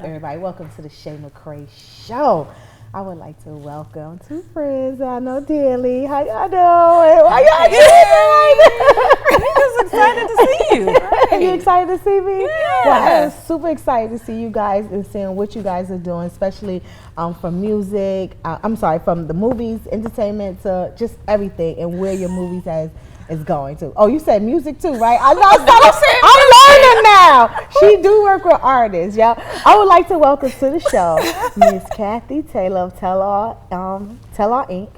up, everybody? Welcome to the Shay McCray Show. I would like to welcome two friends I know dearly. How y'all doing? Why y'all doing? I'm just excited to see you. Right. You excited to see me? Yeah. Well, I'm super excited to see you guys and seeing what you guys are doing, especially from music. From the movies, entertainment to just everything, and where your movies is going to. Oh, you said music too, right? I know. I'm learning now. She do work with artists, y'all. I would like to welcome to the show Miss Kathy Taylor of Tell All Inc.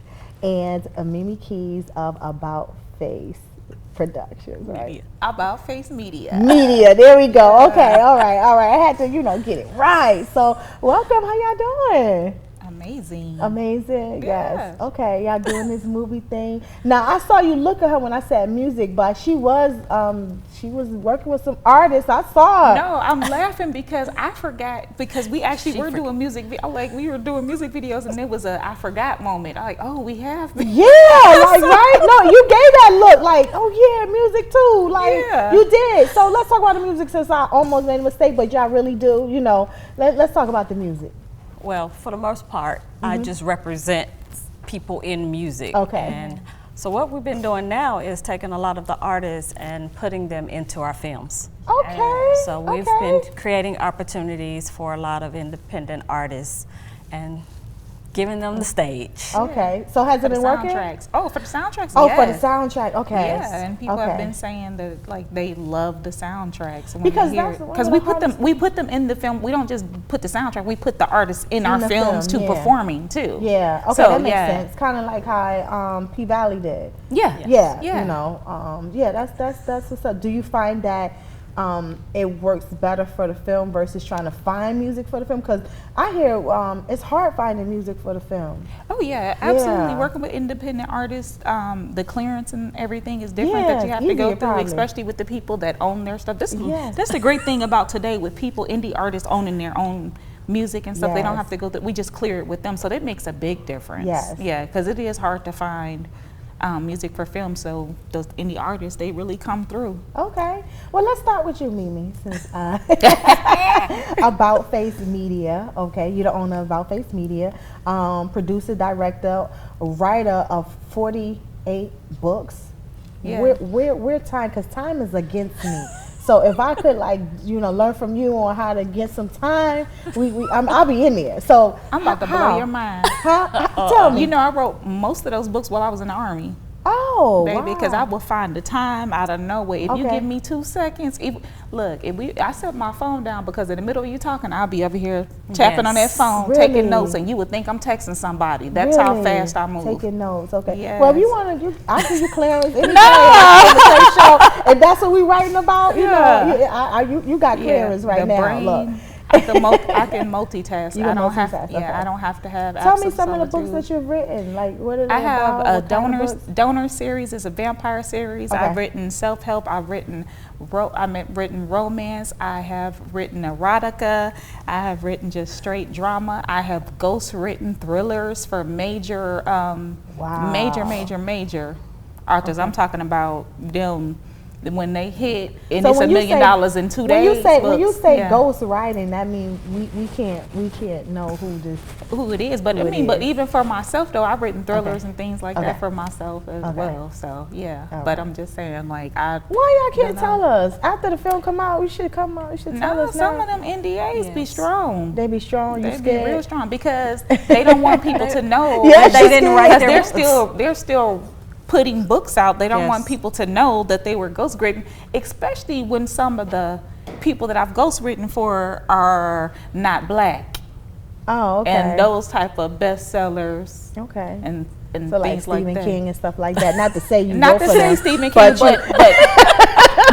and Meme Keys of About Face Productions, right? About Face Media. Media, there we go. Okay, all right. I had to, get it right. So, welcome. How y'all doing? Amazing, yes. Okay, y'all doing this movie thing. Now, I saw you look at her when I said music, but she was working with some artists. I saw. No, I'm laughing because I forgot, because we actually were doing music. We were doing music videos, and it was a I forgot moment. I'm like, oh, we have. Yeah, right? No, you gave that look like, oh yeah, music too. Like you did. So let's talk about the music, since I almost made a mistake, but y'all really do. Let's talk about the music. Well, for the most part, I just represent people in music. Okay. And so what we've been doing now is taking a lot of the artists and putting them into our films. Okay. And so we've been creating opportunities for a lot of independent artists and giving them the stage. Okay. So has it been working? Oh, for the soundtracks. Oh, yes. for the soundtrack. Okay. Yeah, and people have been saying that they love the soundtracks. And because we put them in the film. We don't just put the soundtrack. We put the artists in our films too, performing too. Yeah. Okay, that makes sense. Kind of like how P Valley did. Yeah. Yeah. That's what's up. Do you find that it works better for the film versus trying to find music for the film? Because I hear it's hard finding music for the film. Oh yeah, absolutely. Working with independent artists, the clearance and everything is different that you have to go through, especially with the people that own their stuff. That's the great thing about today with people, indie artists owning their own music and stuff. They don't have to go through, we just clear it with them, so that makes a big difference. Yeah, because it is hard to find music for film, so those indie artists, they really come through. Okay, well, let's start with you, Meme, since About Face Media. Okay, you're the owner of About Face Media, producer, director, writer of 48 books. We're time, because time is against me. So if I could learn from you on how to get some time, I'll be in there. So I'm about to blow your mind. Tell me. I wrote most of those books while I was in the Army. Oh, baby, because I would find the time out of nowhere. If you give me 2 seconds, I set my phone down, because in the middle of you talking, I'll be over here tapping on that phone, taking notes, and you would think I'm texting somebody. That's how fast I move. Taking notes, okay. Yes. Well, if you want to, I'll give you clearance. If that's what we writing about, you got clearance right now. Brain, look. I can multitask. I don't have. I don't have to have. Tell me some of the books that you've written. Like, what are they about? I have a donor series. It's a vampire series. I've written self-help. I've written romance. I have written erotica. I have written just straight drama. I have ghost written thrillers for major authors. I'm talking about them. When they hit, and it's $1 million in 2 days. When you say ghost writing, that means we can't know who it is. But but even for myself though, I've written thrillers and things like that for myself as well. So but I'm just saying, why y'all can't tell us after the film come out? We should come out. You should tell us. Some of them NDAs be strong. They be strong. They be real strong, because they don't want people to know that they didn't write. They're still putting books out. They don't want people to know that they were ghost written, especially when some of the people that I've ghost written for are not black. Oh, okay. And those type of bestsellers. Okay. And so things like Stephen that. King and stuff like that. Not to say you not to say Stephen King,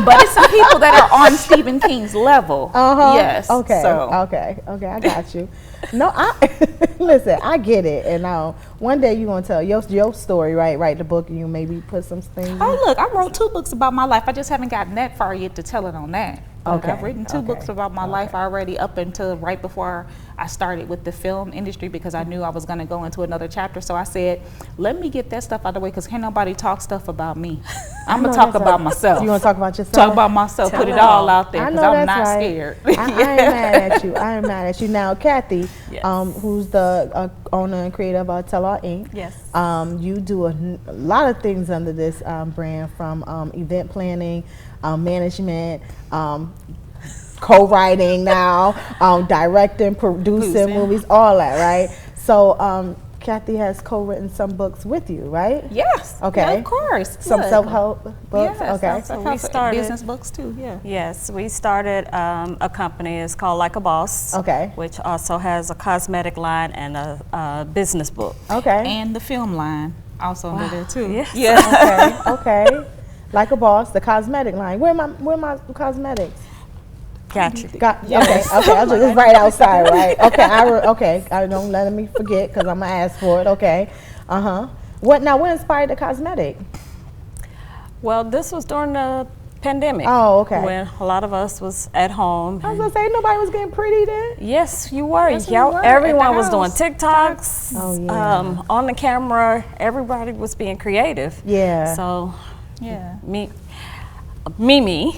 but it's some people that are on Stephen King's level. Yes. Okay. So. Okay. I got you. No, listen. I get it. And one day you're gonna tell your story, right? Write the book, and you maybe put some things. Oh, look, I wrote 2 books about my life. I just haven't gotten that far yet to tell it on that. Okay. I've written 2 books about my life already up until right before I started with the film industry, because I knew I was going to go into another chapter. So I said, let me get that stuff out of the way, because can't nobody talk stuff about me. I'm going to talk about myself. You want to talk about yourself? Talk about myself. Put it all out there, because I'm not scared. I ain't mad at you. I ain't mad at you. Now, Kathy, who's the owner and creator of Tell All Inc. Yes. You do a lot of things under this brand, from event planning, management, co-writing now, directing, producing movies, all that, right? So Kathy has co-written some books with you, right? Yes. Okay. Yeah, of course. Some self-help books? Yes, okay. So we started business books too, Yes, we started a company. It's called Like a Boss. Okay. Which also has a cosmetic line and a business book. Okay. And the film line also under there too. Yes. Yeah. Okay. Like a Boss, the cosmetic line. Where my cosmetics? Got you. Okay. It's right outside, right? Okay. I don't let me forget, because I'm gonna ask for it. Okay. What inspired the cosmetic? Well, this was during the pandemic. Oh, okay. When a lot of us was at home. I was gonna say, nobody was getting pretty then. Yes, you were. Yes, we were. Everyone At the was doing house. TikToks. Oh, yeah. On the camera, everybody was being creative. Yeah. So, Yeah. Mimi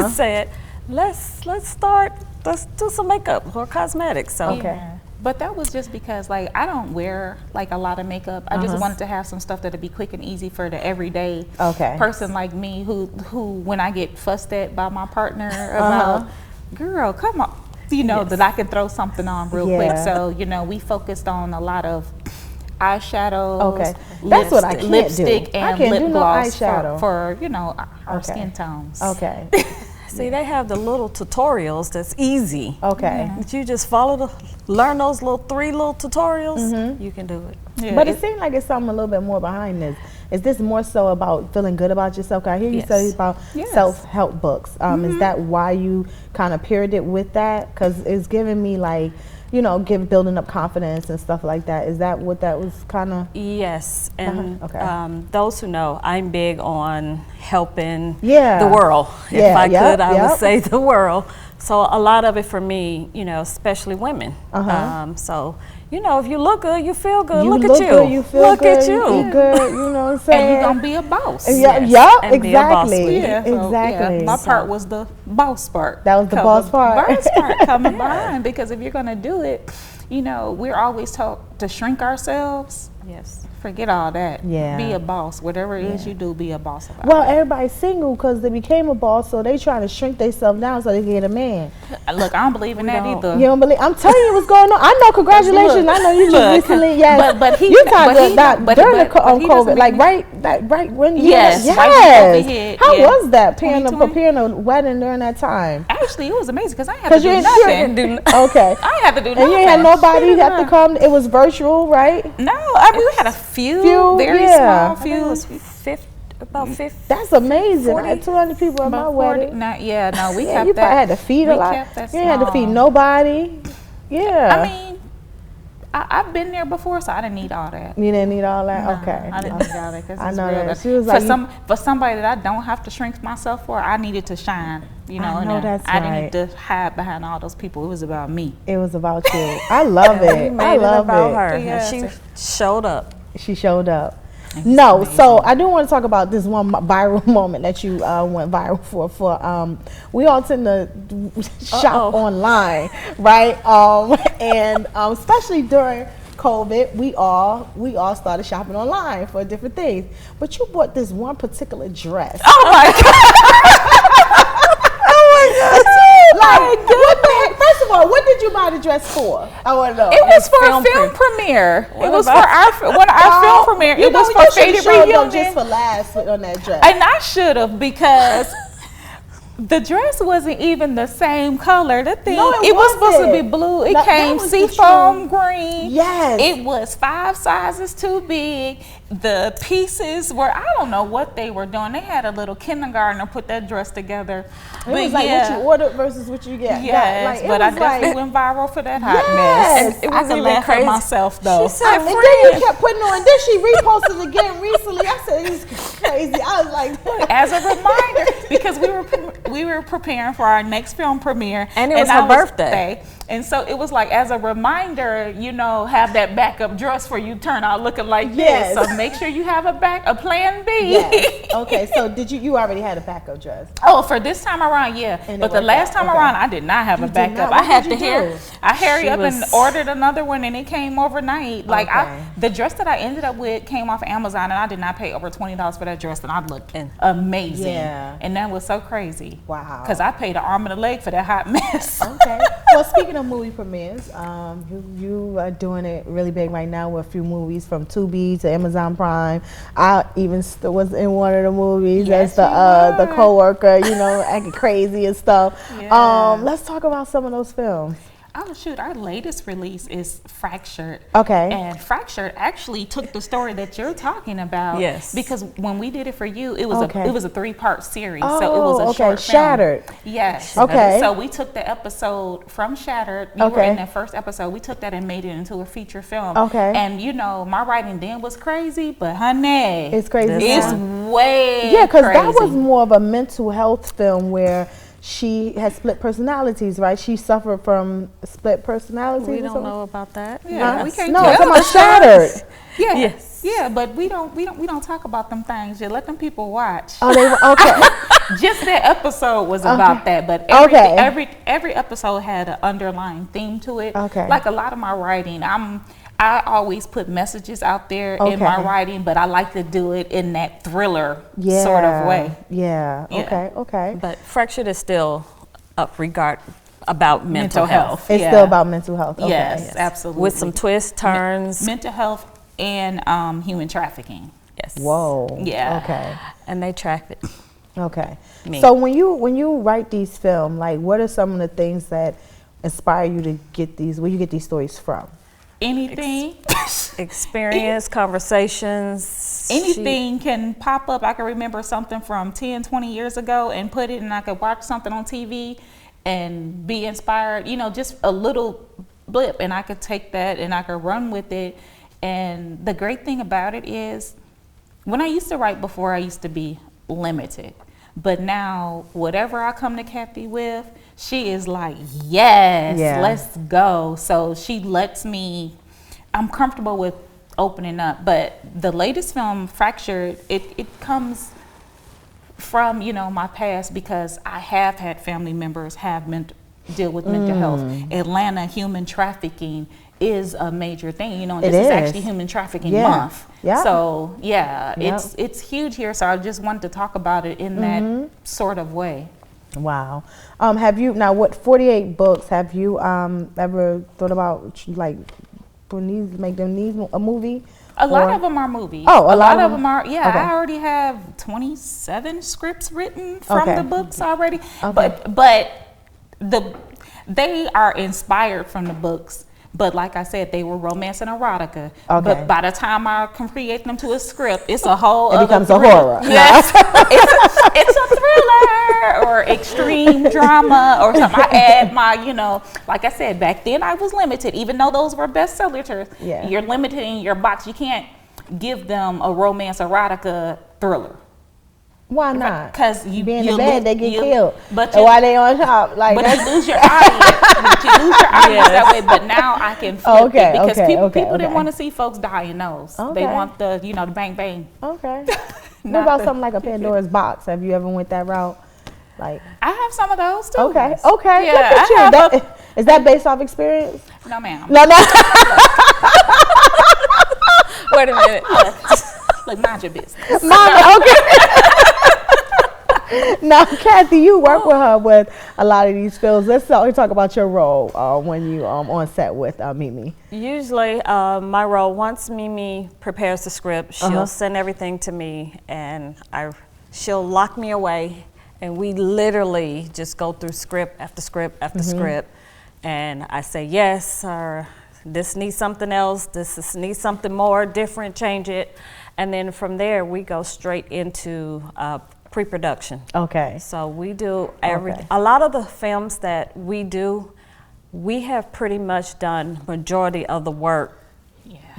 said, let's do some makeup or cosmetics. So Okay. Yeah. But that was just because, like, I don't wear like a lot of makeup. I just wanted to have some stuff that'd be quick and easy for the everyday person like me, who when I get fussed at by my partner about, girl, come on, that I can throw something on real quick. So we focused on a lot of eyeshadows. Okay. That's what I can't lipstick do. and I can't lip do no gloss eyeshadow. for our skin tones. Okay. see, they have the little tutorials that's easy. Okay. That you just learn those 3 little tutorials, you can do it. Yeah, But it seems like it's something a little bit more behind this. Is this more so about feeling good about yourself? I hear you say about self-help books. Is that why you kind of paired it with that? Because it's giving me like, building up confidence and stuff like that. Is that what that was kind of? Yes, and those who know, I'm big on helping Yeah. the world. Yeah, If I could, I yep. would say the world. So a lot of it for me, especially women. So, if you look good, you feel good. Look at you. Good, you feel look good, at you. You eat good, you know what I'm saying? And you're going to be a boss. And be a boss Exactly. with it. Yeah, so, exactly. my part was the boss part. That was the boss part. Boss part coming behind, because if you're going to do it, we're always taught to shrink ourselves. Yes. Forget all that. Yeah. Be a boss. Whatever it is you do, be a boss about Well, it. everybody's single because they became a boss, so they trying to shrink themselves down so they can get a man. Look, I don't believe in that either. You don't believe? I'm telling you what's going on. I know. Congratulations. I know you just recently. Yes. But you talking about during the he COVID, like right when you Yes. yes. Right before we hit, How was that preparing 2020? a wedding during that time? Actually, it was amazing because I ain't had to do nothing. Okay. I ain't had to do nothing. And you ain't had nobody you have to come. It was virtual, right? No, I mean we had a few very small few. It was about 50. That's amazing. 40, I had 200 people at my wedding. We kept You that. probably had to feed a lot. You ain't had to feed nobody. Yeah. I mean, I've been there before, so I didn't need all that. You didn't need all that? No, okay. I didn't need all that because I know real. that. She was like, for somebody that I don't have to shrink myself for, I needed to shine. I know that's I didn't need to hide behind all those people. It was about me. It was about you. I love it. I love about it. her. Yes. And she showed up. She showed up. No, so I do want to talk about this one viral moment that you went viral for. We all tend to shop online, right? And especially during COVID, we all started shopping online for different things. But you bought this one particular dress. Oh my God! First of all, what did you buy the dress for? I want to know. It was for a film premiere. It was for one of our film premiere. It was for Faded Reunion. Just for last on that dress. And I should have, because the dress wasn't even the same color. The thing, it was supposed to be blue. It came seafoam green. Yes. It was 5 sizes too big. The pieces were, I don't know what they were doing. They had a little kindergartner put that dress together. It was like what you ordered versus what you get. Yes, but I definitely went viral for that hot mess. It I could laugh at myself though. She said, and then you kept putting on, then she reposted again recently. I said, it's crazy. I was like, as a reminder, because we were preparing for our next film premiere, and it was her birthday. And so it was like, as a reminder, you know, have that backup dress for you turn out looking like Yes. this. So make sure you have a plan B. Yes. Okay, so did you already had a backup dress? Oh, for this time around, yeah. And but the last time around, I did not have a backup. I had the hair. I hurried up and ordered another one, and it came overnight. Like the dress that I ended up with came off of Amazon, and I did not pay over $20 for that dress, and I looked amazing. Yeah. And that was so crazy. Wow. Because I paid an arm and a leg for that hot mess. Okay. Well, speaking of movie premieres, you are doing it really big right now with a few movies from TUBI to Amazon Prime. I even was in one of the movies as the co-worker, you know, acting crazy and stuff. Yeah. Let's talk about some of those films. Oh shoot, our latest release is Fractured. Okay. And Fractured actually took the story that you're talking about. Yes. Because when we did it for you, it was a 3-part series. Oh, so it was a short film. Shattered. Yes. Okay. So we took the episode from Shattered. You were in that first episode. We took that and made it into a feature film. Okay. And you know, my writing then was crazy, but honey, it's crazy. It's way because crazy. That was more of a mental health film where she has split personalities, right? She suffered from split personalities. We don't know about that. Yeah, we can't. No, it's about Shattered. Yeah. Yes. Yeah, but we don't talk about them things. You let them people watch. Oh, they were okay. Just that episode was about that, but every episode had an underlying theme to it. Okay. Like a lot of my writing, I always put messages out there in my writing, but I like to do it in that thriller sort of way. Yeah. Okay. But Fractured is still about mental health. It's still about mental health. Okay. Yes, absolutely. With some twists, turns. Mental health and human trafficking. Yes. Whoa. Yeah. Okay. And they track it. Okay. So when you write these films, like what are some of the things that inspire you to get these? Where you get these stories from? Anything. Experience, conversations. Anything can pop up. I can remember something from 10, 20 years ago and put it, and I could watch something on TV and be inspired, you know, just a little blip, and I could take that and I could run with it. And the great thing about it is, when I used to write before, I used to be limited. But now, whatever I come to Kathy with, she is like, yes, let's go. So she lets me, I'm comfortable with opening up. But the latest film, Fractured, it comes from, you know, my past, because I have had family members deal with mental health. Atlanta, human trafficking is a major thing, you know, and this is actually Human Trafficking Month. Yeah. So it's huge here. So I just wanted to talk about it in that sort of way. Wow. Have you, now what 48 books, have you ever thought about like make them a movie? A lot of them are movies. Oh, a lot of them are. Yeah, I already have 27 scripts written from the books already. But they are inspired from the books. But like I said, they were romance and erotica. But by the time I can create them to a script, it's a whole other becomes thriller. A horror. Yes. it's a thriller or extreme drama or something. I add my, you know, like I said, back then I was limited. Even though those were bestsellers, you're limited in your box. You can't give them a romance erotica thriller. Why not? Because you be in the bed, they get killed. But why they on top? Like, but you lose your audience. You lose your audience that way. But now I can flip it, because people didn't want to see folks die in those. They want the, you know, the bang bang. Okay. What about something like a Pandora's Box? Have you ever went that route? Like, I have some of those too. Okay. Yeah, is that based off experience? No, ma'am. No. Wait a minute. Look, mind your business. Now, Kathy, you work with her with a lot of these films. Let's talk about your role when you on set with Meme. Usually, my role, once Meme prepares the script, she'll send everything to me, and she'll lock me away, and we literally just go through script after script after script, and I say yes, or this needs something else, this needs something more different, change it, and then from there we go straight into pre-production. Okay. So we do everything. A lot of the films that we do, we have pretty much done majority of the work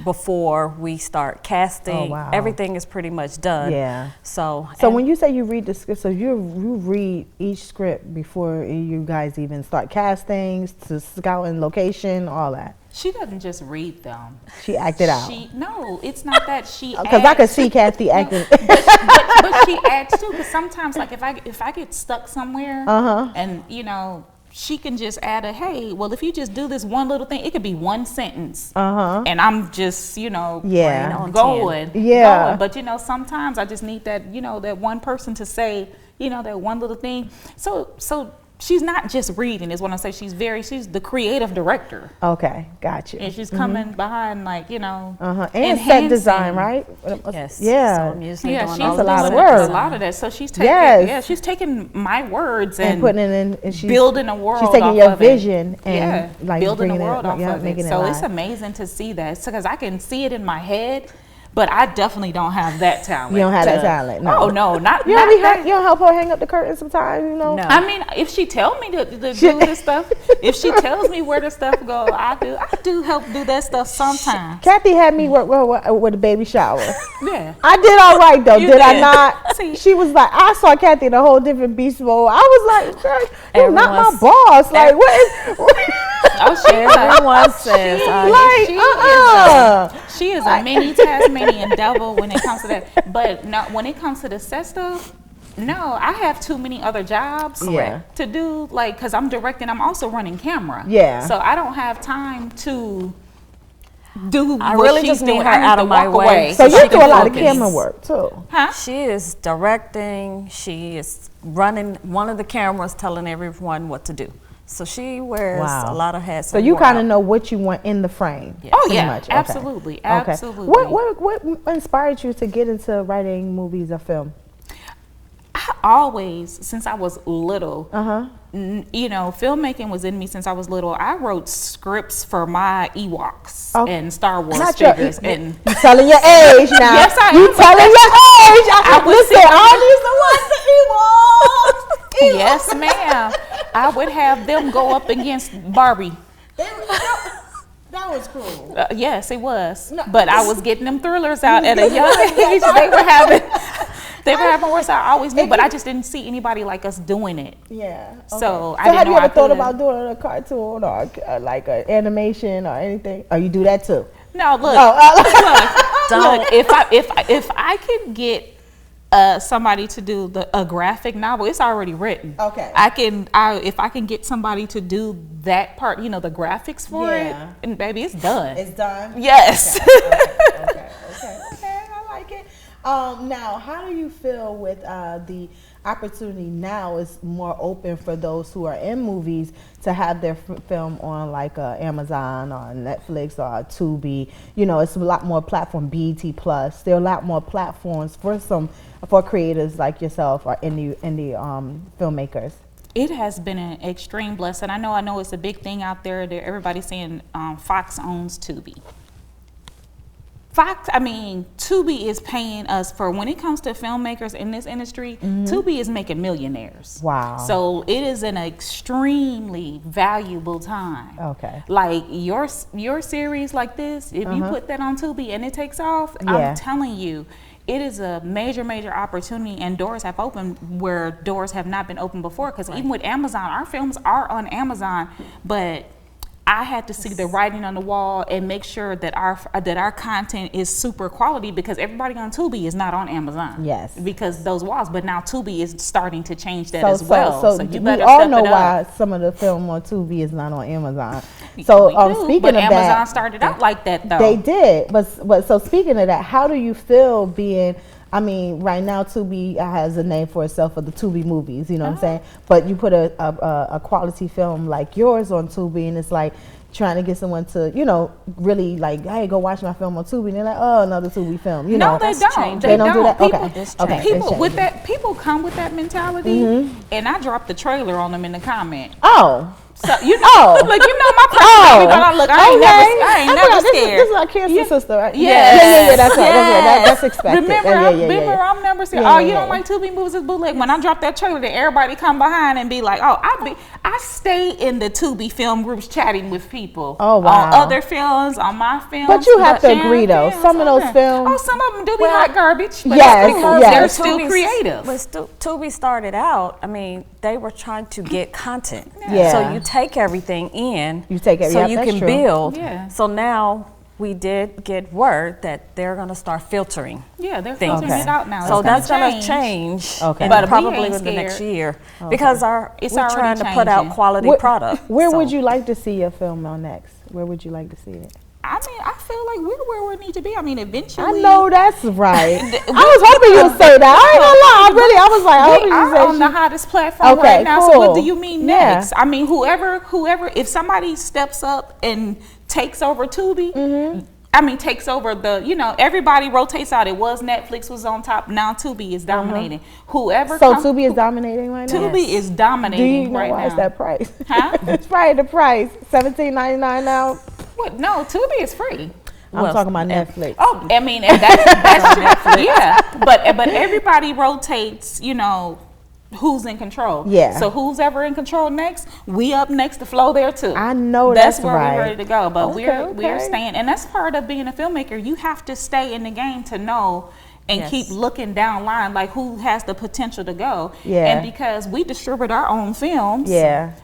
before we start casting. Oh, wow. Everything is pretty much done. Yeah. So when you say you read the script, so you read each script before you guys even start castings, to scouting location, all that. She doesn't just read them. She acted out. No, it's not that she. Because I could see Kathy acting. But she adds too. Because sometimes, like if I get stuck somewhere, and you know, she can just add a, hey, well, if you just do this one little thing, it could be one sentence, and I'm just, you know, going. But you know, sometimes I just need that, you know, that one person to say, you know, that one little thing. So she's not just reading, is what I say. She's the creative director. Okay, gotcha. And she's coming behind, like, you know, and set design, right? Yes. Yeah. So I'm usually doing she's all a lot of of work. A lot of that. So she's taking, she's taking my words and putting it in, and she's building a world. She's taking off your of vision it. and like building a bringing world off of it. So it's amazing to see that, because I can see it in my head. But I definitely don't have that talent. You don't have that talent, no. Oh, no, not you that. You don't help her hang up the curtain sometimes, you know? No. I mean, if she tells me to do this stuff, if she tells me where the stuff go, I do help do that stuff sometimes. Kathy had me work with a baby shower. Yeah. I did all right, though. Did I not? See, she was like, I saw Kathy in a whole different beast mode. I was like, girl, you're not my boss. Like, what? Everyone says, she is a mini Tasmanian devil when it comes to that. But no, when it comes to the set stuff, no, I have too many other jobs to do. Like, because I'm directing, I'm also running camera. Yeah. So I don't have time to do. I really just need her out of my way. So you do a lot of camera work too. Huh? She is directing. She is running one of the cameras, telling everyone what to do. So she wears a lot of hats. So you kind of know what you want in the frame. Yeah. Oh yeah, much. Absolutely, absolutely. What inspired you to get into writing movies or film? I always, since I was little, you know, filmmaking was in me since I was little. I wrote scripts for my Ewoks and Star Wars figures. And you telling your age now. Yes, I am. You telling your age. I listen, all these the ones, the Ewoks. Yes, ma'am. I would have them go up against Barbie. That was cool. Yes, it was. No, but I was getting them thrillers out at a young age. They were having worse. I always knew, but I just didn't see anybody like us doing it. Yeah. Okay. So have you ever thought about doing a cartoon or like an animation or anything? Or you do that too? No, look. Look. If I could get somebody to do a graphic novel, it's already written. Okay. If I can get somebody to do that part, you know, the graphics for it, and baby, it's done. It's done? Yes. Okay, I like it. Now, how do you feel with the opportunity now is more open for those who are in movies to have their film on like Amazon or Netflix or TUBI? You know, it's a lot more platform, BET Plus. There are a lot more platforms for creators like yourself or indie filmmakers. It has been an extreme blessing. I know it's a big thing out there that everybody's saying Fox owns TUBI. TUBI is paying us for, when it comes to filmmakers in this industry, TUBI is making millionaires. Wow. So it is an extremely valuable time. Okay. Like your series like this, if you put that on TUBI and it takes off, I'm telling you, it is a major, major opportunity, and doors have opened where doors have not been opened before. Because even with Amazon, our films are on Amazon, but I had to see the writing on the wall and make sure that our content is super quality, because everybody on TUBI is not on Amazon. Yes. Because those walls, but now TUBI is starting to change that as well. So you better all know why some of the film on TUBI is not on Amazon. So speaking of that, Amazon started out like that though. They did, but so speaking of that, how do you feel being? I mean, right now TUBI has a name for itself for the TUBI movies, you know what I'm saying? But you put a quality film like yours on TUBI, and it's like trying to get someone to, you know, really like, hey, go watch my film on TUBI, and they're like, oh, another TUBI film. You know, they don't. They don't do that. People come with that mentality, and I dropped the trailer on them in the comment. Oh. So you know, look, you know my personality. Look, I ain't never scared. This is our cancer sister, right? Yeah. That's right. That's expected. Remember, I'm never scared. Oh, you don't like Tubi movies? It's bootleg. When I drop that trailer, then everybody come behind and be like, oh, I stay in the Tubi film groups chatting with people. Oh, wow. On other films, on my films. But you have to agree, though. Some of those films. Oh, some of them do be hot garbage. But they're still creative. When Tubi started out, I mean, they were trying to get content. Yeah. So you take everything in. You take everything. So you can build. Yeah. So now we did get word that they're going to start filtering. Yeah, they're filtering it out now. So that's going to change. Okay. But probably in the next year, because we're trying to put out quality product. Where would you like to see your film on next? Where would you like to see it? I mean, I feel like we're where we need to be. I mean, eventually. I know that's right. I was hoping you would say that. I ain't gonna lie. I was like, I hope you say on the hottest platform right now. Cool. So what do you mean next? I mean, whoever, if somebody steps up and takes over Tubi, I mean, takes over everybody rotates out. It was Netflix was on top. Now Tubi is dominating. Whoever. So Tubi is dominating right now. Tubi is dominating. Do you know right why now. It's that price? Huh? It's probably the price. $17.99 now. What? No, Tubi is free. I'm talking about Netflix. Oh, I mean, and that's Netflix. Yeah, but everybody rotates. Who's in control? Yeah. So who's ever in control next? We up next to flow there too. I know that's right. where we're ready to go. But Okay. we're staying, and that's part of being a filmmaker. You have to stay in the game to know and keep looking down line, like who has the potential to go. Yeah. And because we distribute our own films,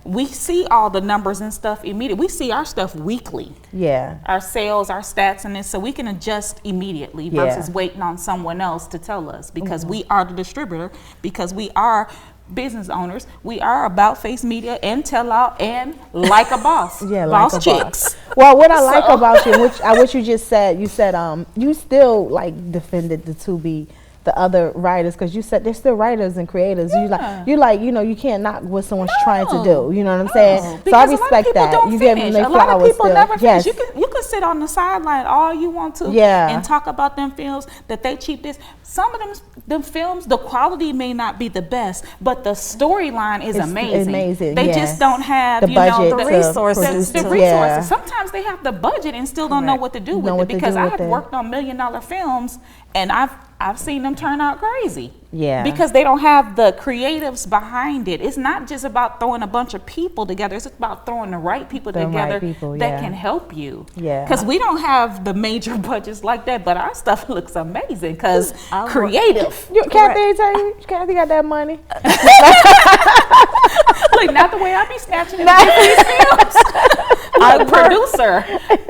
we see all the numbers and stuff immediately. We see our stuff weekly. Yeah. Our sales, our stats, and this, so we can adjust immediately versus waiting on someone else to tell us, because we are the distributor, because we are business owners. We are about face media and tell out and like a boss. Boss like chicks. Well, what I like about you, which you just said, you said you still like defended the Tubi, the other writers, because you said they're still writers and creators. You like you can't knock what someone's trying to do. You know what I'm saying? So I respect that. You give them their flowers. A lot of people still. never finish. You can sit on the sideline all you want to and talk about them films that they cheap this. Some of them films, the quality may not be the best, but the storyline is amazing. They just don't have the budget, the resources. Sometimes they have the budget and still don't know what to do with it, because I have worked on $1 million films and I've seen them turn out crazy. Yeah. Because they don't have the creatives behind it. It's not just about throwing a bunch of people together. It's about throwing the right people together that can help you. Yeah. Because we don't have the major budgets like that, but our stuff looks amazing because creative. Kathy got that money. Look, not the way I be snatching these films. I'm a producer.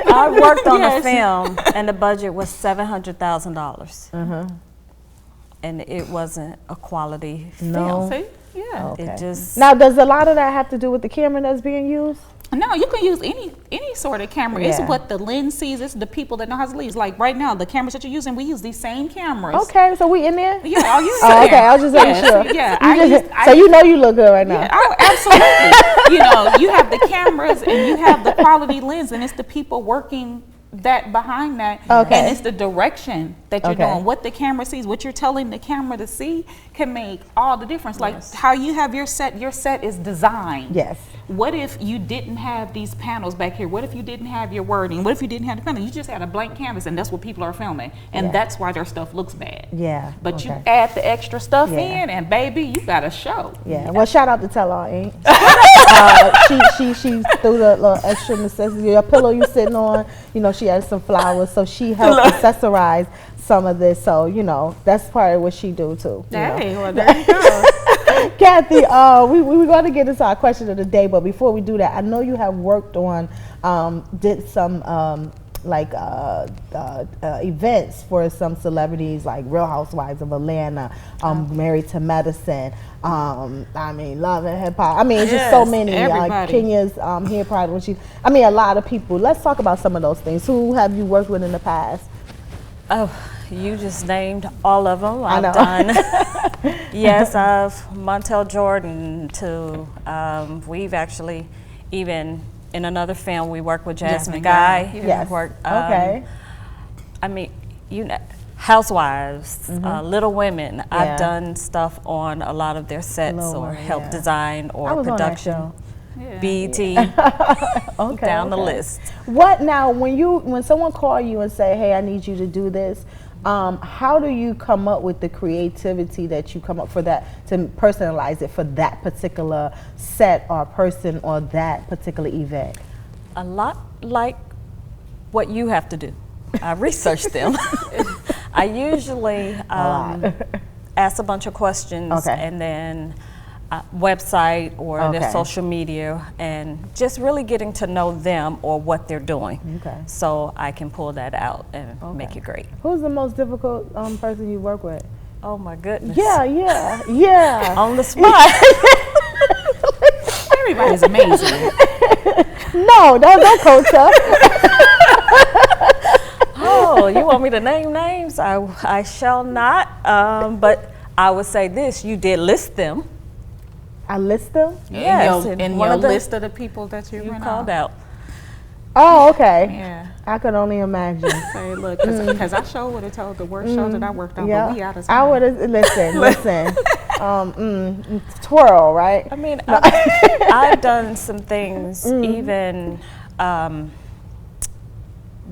I worked on a film and the budget was $700,000. And it wasn't a quality film. See? Yeah. It just now, does a lot of that have to do with the camera that's being used? No, you can use any sort of camera. It's what the lens sees. It's the people that know how to use. Like right now, the cameras that you're using, we use these same cameras. Okay, so we in there? Yeah, I'll use okay, I was just making sure. Yeah, so you know you look good right now. Yeah, absolutely. You have the cameras and you have the quality lens, and it's the people working that behind that, and it's the direction that you're doing. What the camera sees, what you're telling the camera to see, can make all the difference. Like how you have your set is designed. Yes. What if you didn't have these panels back here? What if you didn't have your wording? What if you didn't have the panel? You just had a blank canvas, and that's what people are filming, and that's why their stuff looks bad. Yeah. But you add the extra stuff in, and baby, you got a show. Yeah. Well, shout out to Tell All Inc. She threw the little extra necessity. Your pillow you sitting on, she has some flowers, so she helped accessorize some of this. So that's part of what she do too. Hey, well, there you go. Kathy, we're going to get into our question of the day, but before we do that, I know you have worked on, did some events for some celebrities like Real Housewives of Atlanta, Married to Medicine, Love and Hip Hop. Just so many. Kenya's Hair Pride when a lot of people. Let's talk about some of those things. Who have you worked with in the past? Oh, you just named all of them. I've done. Yes, Montel Jordan to we've actually even in another film we worked with Jasmine Guy. Yes. Worked, Housewives, Little Women. I've done stuff on a lot of their sets or help design or production. BET, down the list. What now, when someone call you and say, hey, I need you to do this, how do you come up with the creativity that you come up for that, to personalize it for that particular set or person or that particular event? A lot like what you have to do. I research them. I usually ask a bunch of questions and then website or their social media, and just really getting to know them or what they're doing. So I can pull that out and make it great. Who's the most difficult person you work with? Oh my goodness. Yeah. On the spot. Everybody's amazing. No, don't coach her. Oh, you want me to name names? I shall not. But I would say this: you did list them. I list them? Yes. In your list of the people that you called out. Oh, okay. Yeah. I could only imagine. Say, look, because I sure would have told the worst show that I worked on, but we out of time. I would have, listen. Twirl, right? I mean, I've done some things, even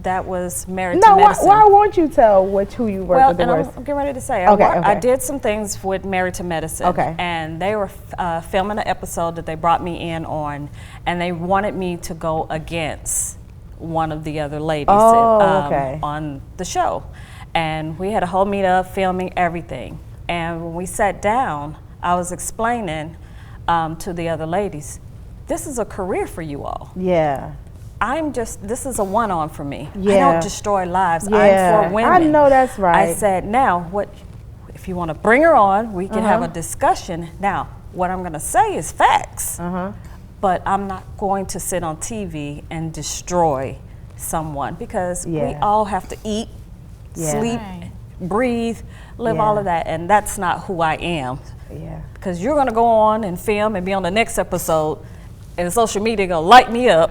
that was married to medicine. Why won't you tell who you work with the worst? I'm getting ready to say, I did some things with Married to Medicine, and they were filming an episode that they brought me in on, and they wanted me to go against one of the other ladies on the show. And we had a whole meetup, filming everything. And when we sat down, I was explaining to the other ladies, this is a career for you all. Yeah. This is a one-on for me. I don't destroy lives. I'm for women. I know that's right. I said, now, if you want to bring her on, we can have a discussion. Now, what I'm going to say is facts, but I'm not going to sit on TV and destroy someone, because we all have to eat, sleep, breathe, live all of that, and that's not who I am. Yeah. Because you're going to go on and film and be on the next episode, and social media gonna light me up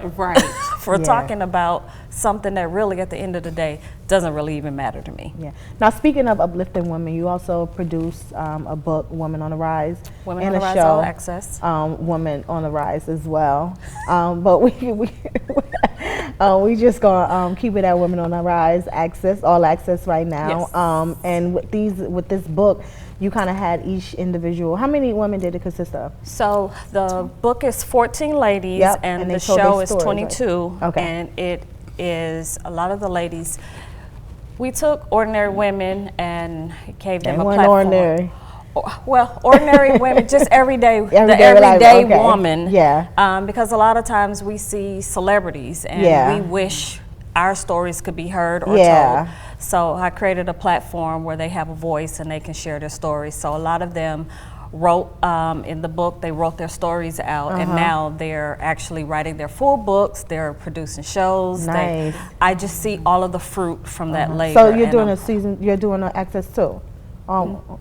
for talking about something that really, at the end of the day, doesn't really even matter to me. Yeah. Now, speaking of uplifting women, you also produced a book, Women on the Rise, Women and on the Rise, All Access. Women on the Rise as well. But we just gonna keep it at Women on the Rise Access, All Access right now. Yes. And with this book, you kind of had each individual. How many women did it consist of? So the book is 14 ladies, and the show is 22. And it is a lot of the ladies. We took ordinary women and gave them a platform. Ordinary. Well, ordinary women, just everyday woman. Yeah. Because a lot of times we see celebrities and we wish our stories could be heard or told. So I created a platform where they have a voice and they can share their stories. So a lot of them wrote in the book, they wrote their stories out, and now they're actually writing their full books. They're producing shows. Nice. I just see all of the fruit from that labor. So you're doing a season, you're doing an Access too?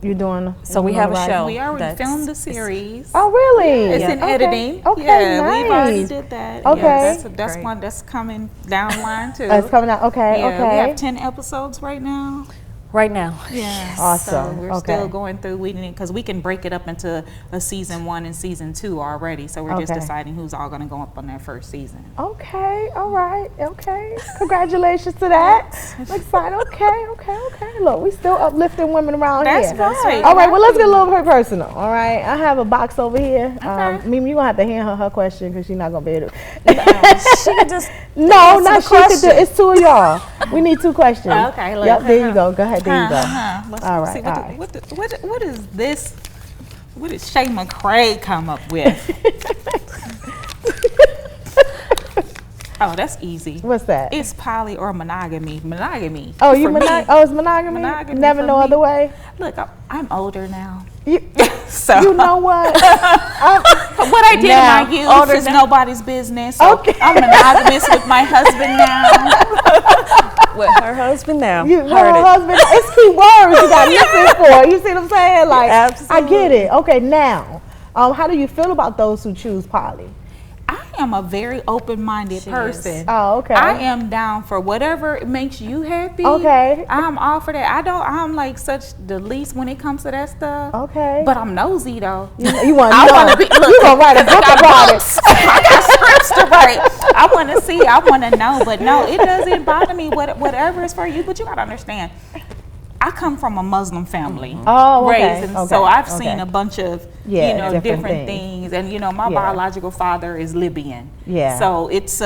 You're doing. So we have a show. We already filmed the series. Oh, really? It's in editing. Okay, nice. We've already did that. Okay. That's one that's coming down the line too. It's coming out. Okay. We have 10 episodes right now. Right now. Yeah. Awesome. So we're still going through, because we can break it up into a season 1 and season 2 already. So we're just deciding who's all going to go up on that first season. Okay. All right. Okay. Congratulations to that. I'm excited. Okay. Look, we still uplifting women around here. That's right. All right. Well, let's get a little bit personal. All right. I have a box over here. Meme, you're going to have to hand her question because she's not going to be able to. She can just. No, not she could do. It's 2 of y'all. We need 2 questions. Okay. Yep. There you go. Go ahead. There you go. All right. What is this? What did Shay McCray come up with? Oh, that's easy. What's that? It's poly or monogamy. Monogamy. Oh, it's monogamy? Never no other way? Look, I'm older now. So you know what? What I did in my youth is nobody's business. So I'm monogamous with my husband now. With her husband now. Her husband. It's key words you got to listen for. You see what I'm saying? Like, I get it. Okay, now, how do you feel about those who choose poly? am a very open-minded person. Oh, okay. I am down for whatever makes you happy. Okay. I'm all for that. I'm like such the least when it comes to that stuff. Okay. But I'm nosy though. You want I want to be. Look, you gonna write a book about it? I got scripts to write. I want to see. I want to know. But no, it doesn't bother me. Whatever is for you. But you gotta understand. I come from a Muslim family. Oh, okay. Raised, and so I've seen a bunch of different things. And my biological father is Libyan. Yeah. So it's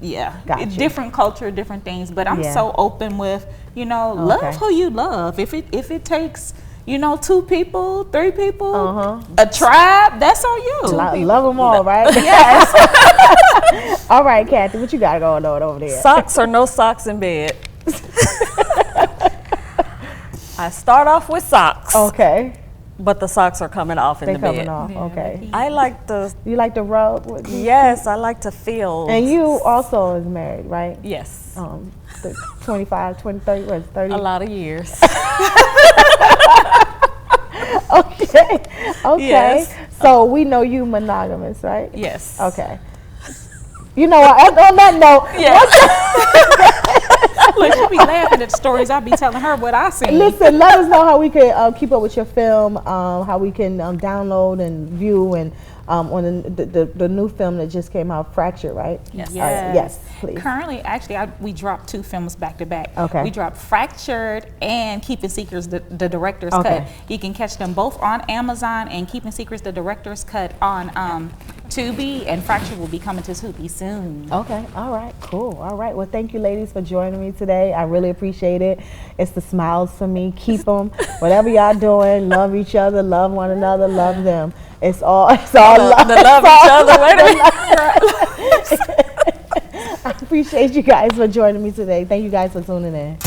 it's different culture, different things. But I'm so open with love who you love. If it takes 2 people, 3 people, a tribe, that's on you. Love them all, right? Yes. All right, Kathy, what you got going on over there? Socks or no socks in bed? I start off with socks. Okay. But the socks are coming off in the bed. They're coming off, okay. I like the... You like to rub? Yes, I like to feel. And you also is married, right? Yes. 25, 20, 30, what, 30? A lot of years. Okay. Yes. So we know you monogamous, right? Yes. Okay. On that note, look, she be laughing at the stories. I be telling her what I see. Listen, let us know how we can keep up with your film, how we can download and view and on the new film that just came out, Fractured, right? Yes. Yes, please. Currently, actually, we dropped 2 films back to back. Okay. We dropped Fractured and Keeping Secrets, the director's cut. You can catch them both on Amazon, and Keeping Secrets, the director's cut, on TUBI, and Fractured will be coming to TUBI soon. Okay. All right. Cool. All right. Well, thank you, ladies, for joining me today. I really appreciate it. It's the smiles for me. Keep them. Whatever y'all doing, love each other, love one another, love them. It's all love. The love each other. Wait a minute. I appreciate you guys for joining me today. Thank you guys for tuning in.